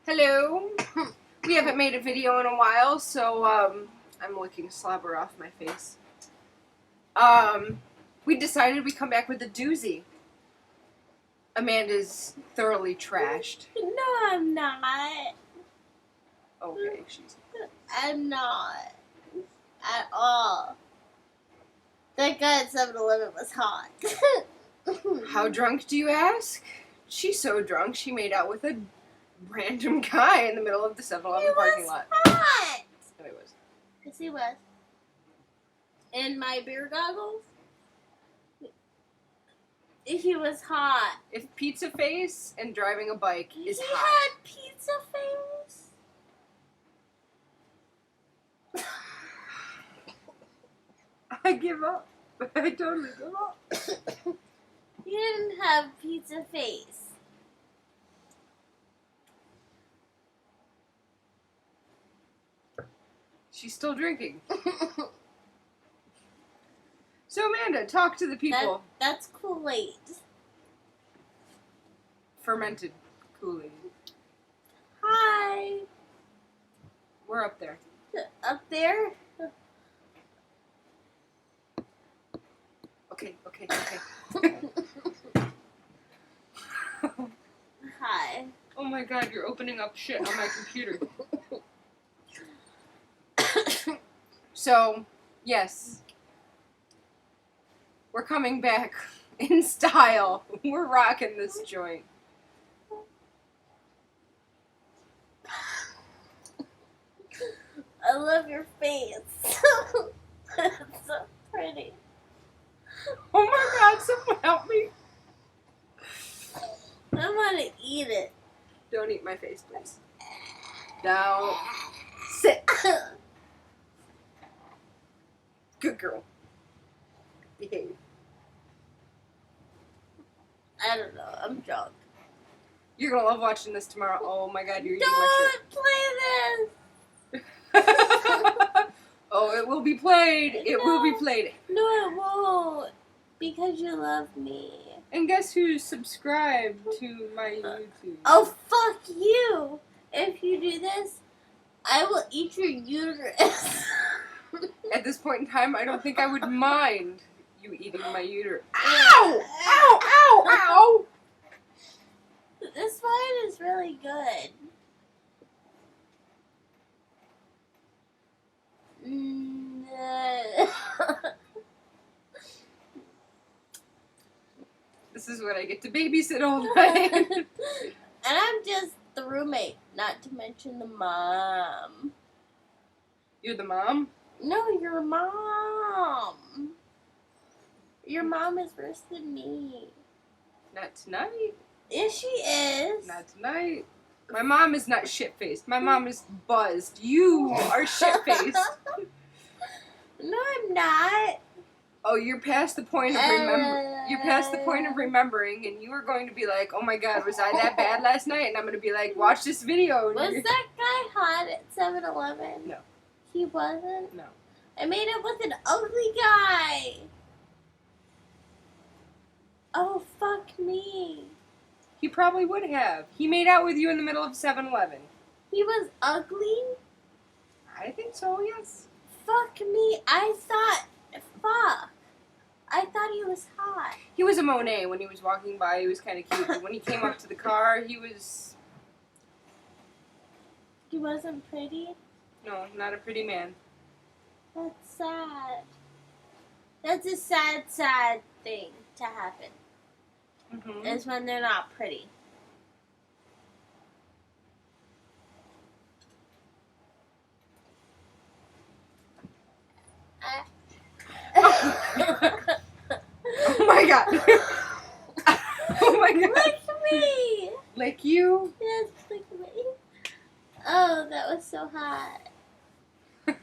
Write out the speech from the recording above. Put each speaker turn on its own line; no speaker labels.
Hello. We haven't made a video in a while, so I'm licking slobber off my face. We decided we'd come back with a doozy. Amanda's thoroughly trashed.
No, I'm not.
Okay, she's...
I'm not. At all. That guy at 7-Eleven was hot.
How drunk do you ask? She's so drunk she made out with a random guy in the middle of the 7-Eleven parking lot.
Hot.
No, he was.
Yes, he was. In my beer goggles? He was hot.
If pizza face and driving a bike is
He
hot.
had pizza face?
I give up. I totally give up.
He didn't have pizza face.
She's still drinking. So Amanda, talk to the people.
That's Kool-Aid.
Fermented Kool-Aid.
Hi.
We're up there.
Up there?
Okay.
Hi.
Oh my god, you're opening up shit on my computer. So, yes. We're coming back in style. We're rocking this joint.
I love your face. It's so pretty.
Oh my god, someone help me.
I want to eat it.
Don't eat my face, please. Down. Sit. Good girl. Behave.
I don't know. I'm drunk.
You're gonna love watching this tomorrow. Oh my god, you're eating my shit.
Don't play this!
Oh, it will be played. It will be played.
No, it won't. Because you love me.
And guess who's subscribed to my YouTube?
Oh, fuck you! If you do this, I will eat your uterus.
At this point in time, I don't think I would mind you eating my uterus. Ow! Ow! Ow! Ow!
This wine is really good.
This is what I get to babysit all night.
And I'm just the roommate, not to mention the mom.
You're the mom?
No, your mom. Your mom is worse than me.
Not tonight.
Yes, she is.
Not tonight. My mom is not shit-faced. My mom is buzzed. You are shit-faced.
No, I'm not.
Oh, you're past the point of You're past the point of remembering, and you are going to be like, "Oh my God, was I that bad last night?" And I'm going to be like, "Watch this video."
Was that guy hot at 7-Eleven?
No.
He wasn't?
No.
I made up with an ugly guy. Oh, fuck me.
He probably would have. He made out with you in the middle of 7-Eleven.
He was ugly?
I think so, yes.
Fuck me. Fuck. I thought he was hot.
He was a Monet when he was walking by. He was kind of cute. But when he came up to the car, he was...
He wasn't pretty?
No, not a pretty man.
That's sad. That's a sad, sad thing to happen.
Mm-hmm.
Is when they're not pretty.
Oh my God. Oh my God.
Lick me!
Lick you?
Yes, lick me. Oh, that was so hot.
No,